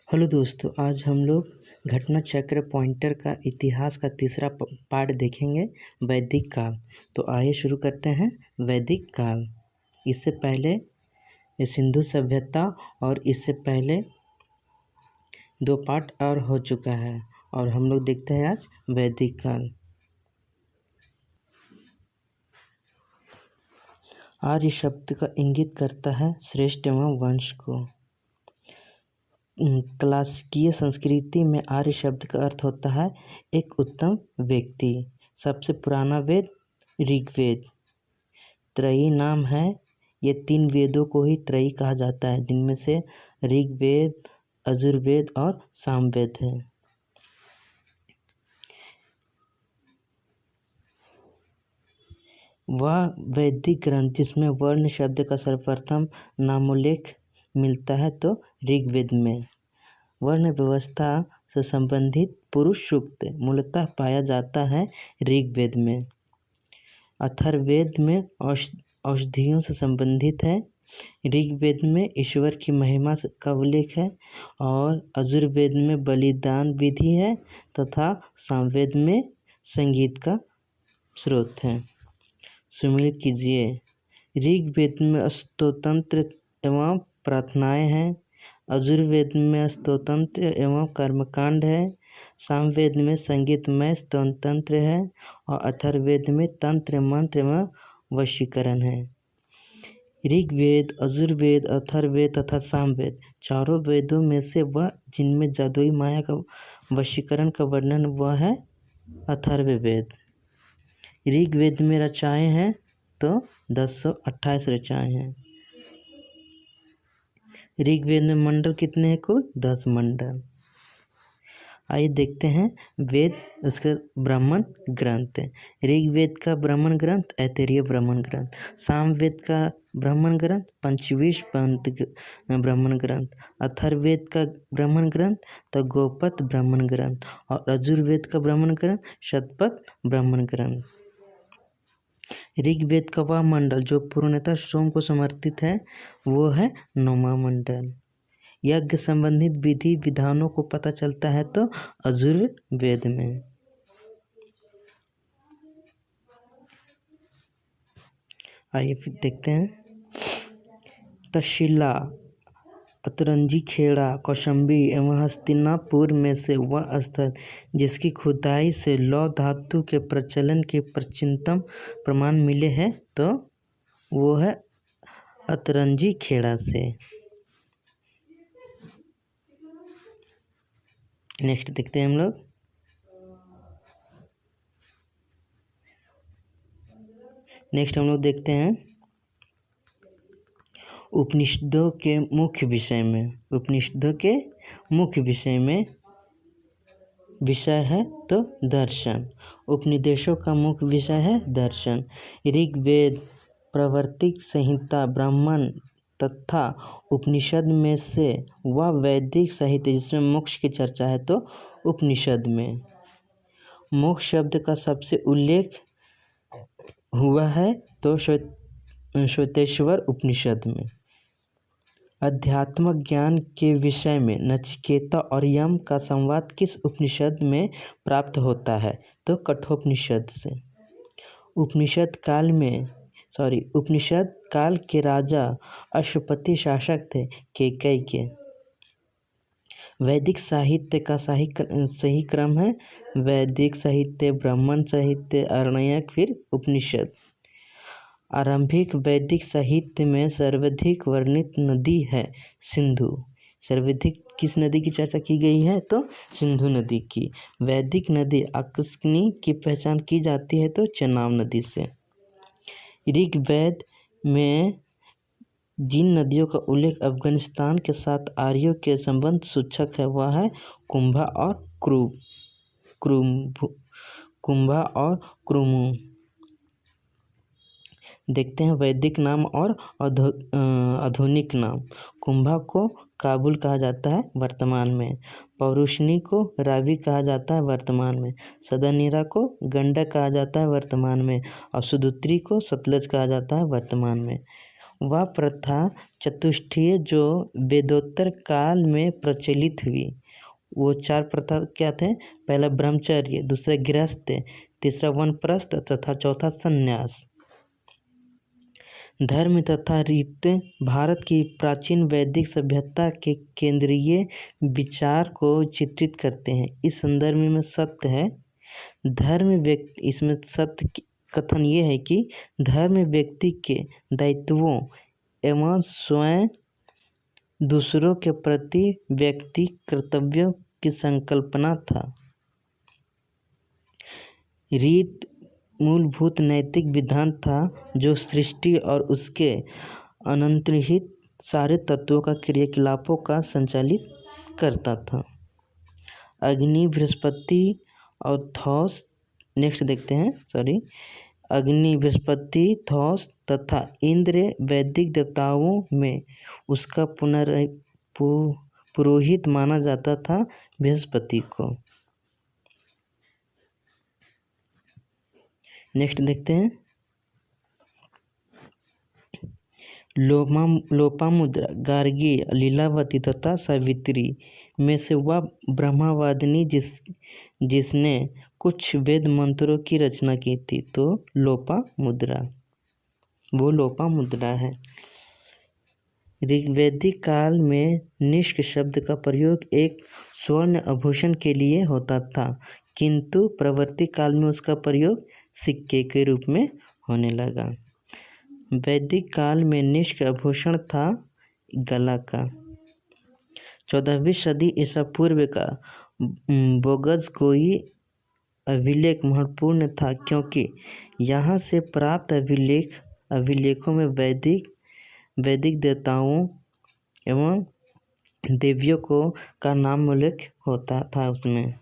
Hello दोस्तों, आज हम लोग घटना चक्र पॉइंटर का इतिहास का तीसरा पार्ट देखेंगे, वैदिक काल। तो आइए शुरू करते हैं। वैदिक काल, इससे पहले सिंधु सभ्यता और इससे पहले 2 पार्ट और हो चुका है और हम लोग देखते हैं आज वैदिक काल। आर्य शब्द का इंगित करता है श्रेष्ठ एवं वंश को। क्लासिकीय संस्कृति में आर्य शब्द का अर्थ होता है एक उत्तम व्यक्ति। सबसे पुराना वेद ऋग्वेद त्रयी नाम है। ये 3 वेदों को ही त्रयी कहा जाता है, जिनमें से ऋग्वेद, यजुर्वेद और सामवेद है। वह वैदिक ग्रंथ जिसमें वर्ण शब्द का सर्वप्रथम नामोल्लेख मिलता है तो ऋग्वेद में। वर्ण व्यवस्था से संबंधित पुरुष सूक्त मूलतः पाया जाता है ऋग्वेद में। अथर्ववेद में औषधियों से संबंधित है। ऋग्वेद में ईश्वर की महिमा का उल्लेख है और यजुर्वेद में बलिदान विधि है तथा सामवेद में संगीत का स्रोत है। सुमिलित कीजिए। ऋग्वेद में स्तोत्र एवं प्रार्थनाएं हैं। यजुर्वेद में स्तोत्र एवं कर्मकांड है। सामवेद में संगीतमय स्तोत्र है और अथर्ववेद में तंत्र मंत्र एवं वशीकरण है। ऋग्वेद, यजुर्वेद, अथर्ववेद तथा सामवेद चारों वेदों में से वह जिनमें जादुई माया का वशीकरण का वर्णन वह है अथर्ववेद। ऋग्वेद में रचनाएं हैं तो 1028 रचनाएं हैं। ऋग्वेद में मंडल कितने हैं? कुल 10 मंडल। आइए देखते हैं वेद, उसका ब्राह्मण ग्रंथ। ऋग्वेद का ब्राह्मण ग्रंथ ऐतरेय ब्राह्मण ग्रंथ। सामवेद का ब्राह्मण ग्रंथ पंचविंश ब्राह्मण ग्रंथ। अथर्ववेद का ब्राह्मण ग्रंथ तो गोपद ब्राह्मण ग्रंथ और यजुर्वेद का ब्राह्मण ग्रंथ शतपथ ब्राह्मण ग्रंथ। ऋग्वेद का वह मंडल जो पूर्णतः सोम को समर्पित है वो है 9वां मंडल। यज्ञ संबंधित विधि विधानों को पता चलता है तो यजुर्वेद में। आइए फिर देखते हैं। तक्षशिला, अतरंजी खेड़ा, कौशाम्बी एवं हस्तिनापुर में से वह स्थल जिसकी खुदाई से लौह धातु के प्रचलन के प्राचीनतम प्रमाण मिले हैं तो वो है अतरंजी खेड़ा से। नेक्स्ट देखते हैं हम लोग। नेक्स्ट हम लोग देखते हैं उपनिषदों के मुख्य विषय में। उपनिषदों के मुख्य विषय है तो दर्शन। उपनिदेशों का मुख्य विषय है दर्शन। ऋग्वेद, प्रवर्तिक संहिता, ब्राह्मण तथा उपनिषद में से वह वैदिक साहित्य जिसमें मोक्ष की चर्चा है तो उपनिषद में। मोक्ष शब्द का सबसे उल्लेख हुआ है तो श्वेतेश्वर उपनिषद में। अध्यात्म ज्ञान के विषय में नचिकेता और यम का संवाद किस उपनिषद में प्राप्त होता है तो कठोपनिषद से। उपनिषद काल के राजा अश्वपति शासक थे केकई के। वैदिक साहित्य का सही क्रम है वैदिक साहित्य, ब्राह्मण साहित्य, आरण्यक, फिर उपनिषद। आरंभिक वैदिक साहित्य में सर्वाधिक वर्णित नदी है सिंधु। सर्वाधिक किस नदी की चर्चा की गई है तो सिंधु नदी की। वैदिक नदी अक्सनी की पहचान की जाती है तो चेनाब नदी से। ऋग्वेद में जिन नदियों का उल्लेख अफगानिस्तान के साथ आर्यों के संबंध सूचक है वह है कुंभा और क्रुमु। देखते हैं वैदिक नाम और आधुनिक नाम। कुंभा को काबुल कहा जाता है वर्तमान में। पौरुषणी को रावी कहा जाता है वर्तमान में। सदानीरा को गंडक कहा जाता है वर्तमान में और सुदुत्री को सतलज कहा जाता है वर्तमान में। वह प्रथा चतुष्टयीय जो वेदोत्तर काल में प्रचलित हुई। वो 4 प्रथा क्या थे? पहला ब्रह्मचर्य, दूसरा गृहस्थ, तीसरा वानप्रस्थ तथा चौथा संन्यास। धर्म तथा रीत भारत की प्राचीन वैदिक सभ्यता के केंद्रीय विचार को चित्रित करते हैं। इस संदर्भ में सत्य है धर्म व्यक्ति, इसमें सत्य कथन ये है कि धर्म व्यक्ति के दायित्वों एवं स्वयं दूसरों के प्रति व्यक्ति कर्तव्यों की संकल्पना था। रीत मूलभूत नैतिक विधान था जो सृष्टि और उसके अनंतर्निहित सारे तत्वों का क्रियाकलापों का संचालित करता था। अग्नि, बृहस्पति और थॉस, नेक्स्ट देखते हैं, अग्नि, बृहस्पति, थॉस तथा इंद्र वैदिक देवताओं में उसका पुरोहित माना जाता था बृहस्पति को। नेक्स्ट देखते हैं लोपामुद्रा, गार्गी, लीलावती तथा सावित्री में से वह ब्रह्मवादिनी जिसने कुछ वेद मंत्रों की रचना की थी, तो लोपामुद्रा, वो लोपामुद्रा है। ऋग्वैदिक काल में निष्क शब्द का प्रयोग एक स्वर्ण आभूषण के लिए होता था, किंतु प्रवर्ती काल में उसका प्रयोग सिक्के के रूप में होने लगा। वैदिक काल में निष्क आभूषण था गला का। 14वीं सदी ईसा पूर्व का बोगज़कोई अभिलेख महत्वपूर्ण था, क्योंकि यहाँ से प्राप्त अभिलेखों में वैदिक देवताओं एवं देवियों का नाम उल्लेख होता था। उसमें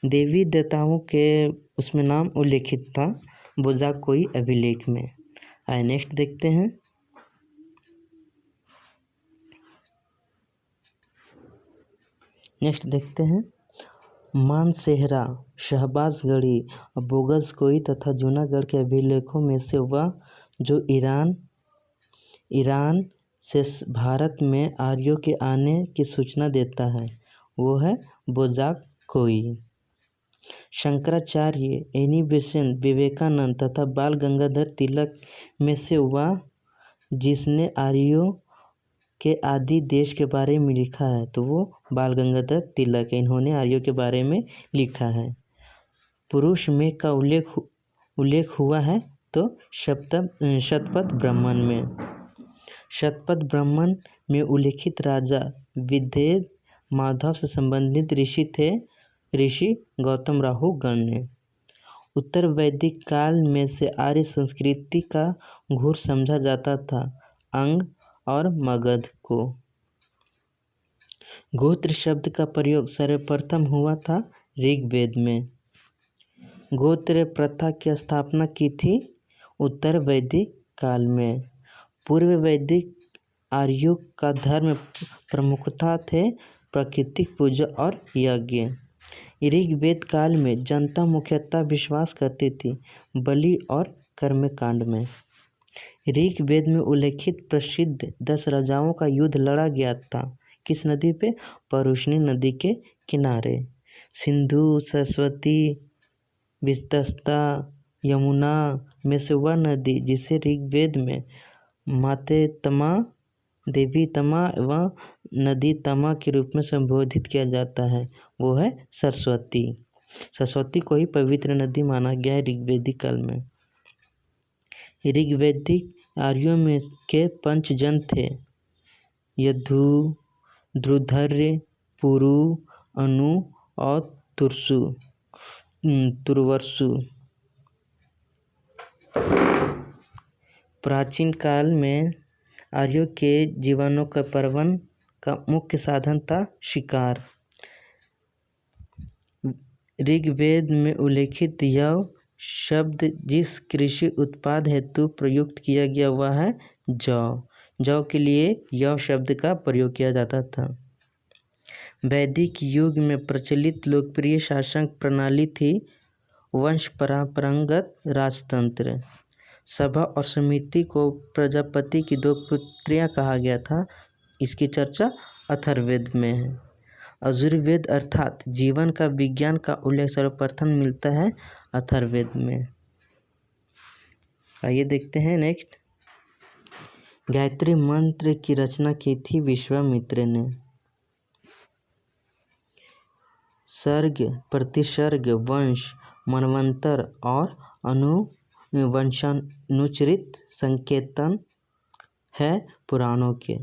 देवी देवताओं के उसमें नाम उल्लेखित था बोगज़कोई अभिलेख में। आइए नेक्स्ट देखते हैं। मानसेहरा, शहबाजगढ़ी, बोगज़कोई तथा जूनागढ़ के अभिलेखों में से वह जो ईरान से भारत में आर्यों के आने की सूचना देता है, वो है बोगज़कोई। शंकराचार्य, एनी बेसेंट, विवेकानंद तथा बाल गंगाधर तिलक में से वह जिसने आर्यों के आदि देश के बारे में लिखा है, तो वो बाल गंगाधर तिलक है। इन्होंने आर्यों के बारे में लिखा है। पुरुष में का उल्लेख हुआ है तो शतपथ ब्राह्मण में। शतपथ ब्राह्मण में उल्लेखित राजा विदेह माधव से संबंधित ऋषि थे, ऋषि गौतम राहु गण्य। उत्तर वैदिक काल में से आर्य संस्कृति का घूर समझा जाता था अंग और मगध को। गोत्र शब्द का प्रयोग सर्वप्रथम हुआ था ऋग्वेद में। गोत्र प्रथा की स्थापना की थी उत्तर वैदिक काल में। पूर्व वैदिक आर्यों का धर्म प्रमुखता थे प्राकृतिक पूजा और यज्ञ। ऋग्वेद काल में जनता मुख्यतः विश्वास करती थी बलि और कर्मकांड में। ऋग्वेद में उल्लेखित प्रसिद्ध 10 राजाओं का युद्ध लड़ा गया था। किस नदी पे? परुष्णी नदी के किनारे। सिंधु, सरस्वती, वितस्ता, यमुना में से वह नदी जिसे ऋग्वेद में माते तमा, देवी तमा एवं नदी तमा के रूप में संबोधित किया जाता है, वो है सरस्वती। सरस्वती को ही पवित्र नदी माना गया है ऋग्वैदिक काल में। ऋग्वैदिक आर्यों में के 5 जन थे यदु, ध्रुधर्य, पुरु, अनु और तुर्वसु। प्राचीन काल में आर्यों के जीवनोपार्जन का मुख्य साधन था शिकार। ऋग्वेद में उल्लेखित यव शब्द जिस कृषि उत्पाद हेतु प्रयुक्त किया गया वह है जौ। जौ के लिए यव शब्द का प्रयोग किया जाता था। वैदिक युग में प्रचलित लोकप्रिय शासन प्रणाली थी वंश परंपरागत राजतंत्र। सभा और समिति को प्रजापति की 2 पुत्रियां कहा गया था। इसकी चर्चा अथर्ववेद में है। आयुर्वेद अर्थात जीवन का विज्ञान का उल्लेख सर्वप्रथम मिलता है अथर्ववेद में। आइए देखते हैं नेक्स्ट। गायत्री मंत्र की रचना की थी विश्वामित्र ने। सर्ग, प्रतिसर्ग, वंश, मनवंतर और वंशानुचरित संकेतन है पुराणों के।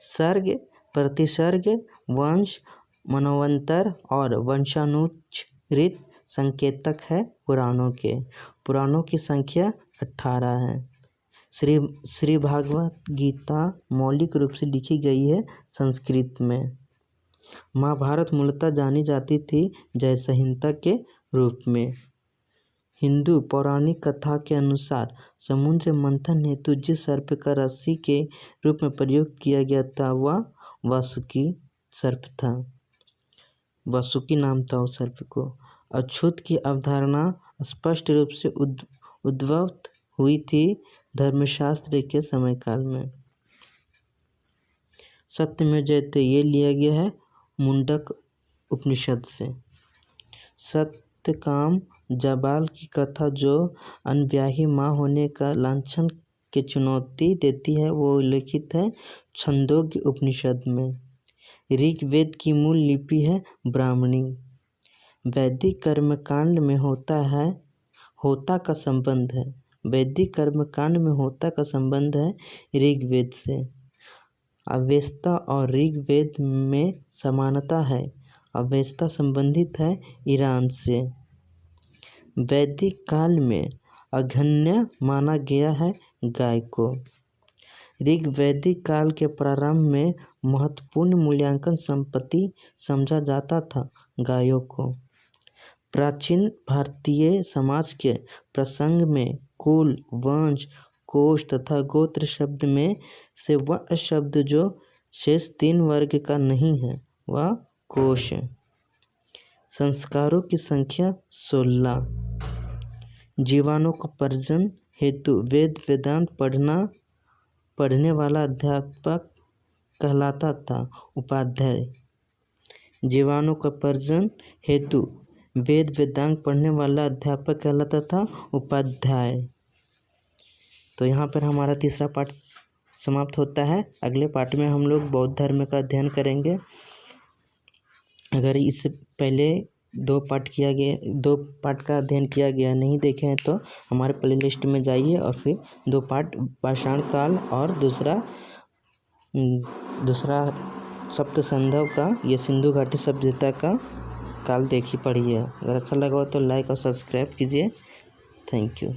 सर्ग, प्रतिसर्ग, वंश, मनवंतर और वंशानुचरित संकेतक है पुराणों के। पुराणों की संख्या 18 है। श्री भागवत गीता मौलिक रूप से लिखी गई है संस्कृत में। महाभारत मूलतः जानी जाती थी जय संहिता के रूप में। हिंदू पौराणिक कथा के अनुसार समुद्र मंथन हेतु जिस सर्प का रस्सी के रूप में प्रयोग किया गया था वह वासुकी सर्प था। वासुकी नाम था उस सर्प को। अछूत की अवधारणा स्पष्ट रूप से उद्भव हुई थी धर्मशास्त्र के समय काल में। सत्यमेव जयते ये लिया गया है मुंडक उपनिषद से। सत्यकाम जाबाल की कथा जो अनब्याही माँ होने का लांछन के चुनौती देती है वो उल्लिखित है छंदोग्य उपनिषद में। ऋग्वेद की मूल लिपि है ब्राह्मणी। वैदिक कर्मकांड में होता का संबंध है। वैदिक कर्मकांड में होता का संबंध है ऋग्वेद से। अवेस्ता और ऋग्वेद में समानता है। अवेस्ता संबंधित है ईरान से। वैदिक काल में अघन्य माना गया है गाय को। ऋग्वैदिक काल के प्रारंभ में महत्वपूर्ण मूल्यांकन संपत्ति समझा जाता था गायों को। प्राचीन भारतीय समाज के प्रसंग में कुल, वंश, कोश तथा गोत्र शब्द में से वह शब्द जो शेष 3 वर्ग का नहीं है वह कोश है। संस्कारों की संख्या 16। जीवाणुपर्जन हेतु वेद वेदांत पढ़ने वाला अध्यापक कहलाता था उपाध्याय। जीवाणुपर्जन हेतु वेद वेदांत पढ़ने वाला अध्यापक कहलाता था उपाध्याय। तो यहाँ पर हमारा तीसरा पाठ समाप्त होता है। अगले पाठ में हम लोग बौद्ध धर्म का अध्ययन करेंगे। अगर इससे पहले 2 पाठ का अध्ययन किया गया नहीं देखे हैं तो हमारे प्लेलिस्ट में जाइए और फिर 2 पाठ पाषाण काल और दूसरा सप्त संधव का ये सिंधु घाटी सभ्यता का काल देखी पढ़िए। अगर अच्छा लगा हो तो लाइक और सब्सक्राइब कीजिए। Thank you.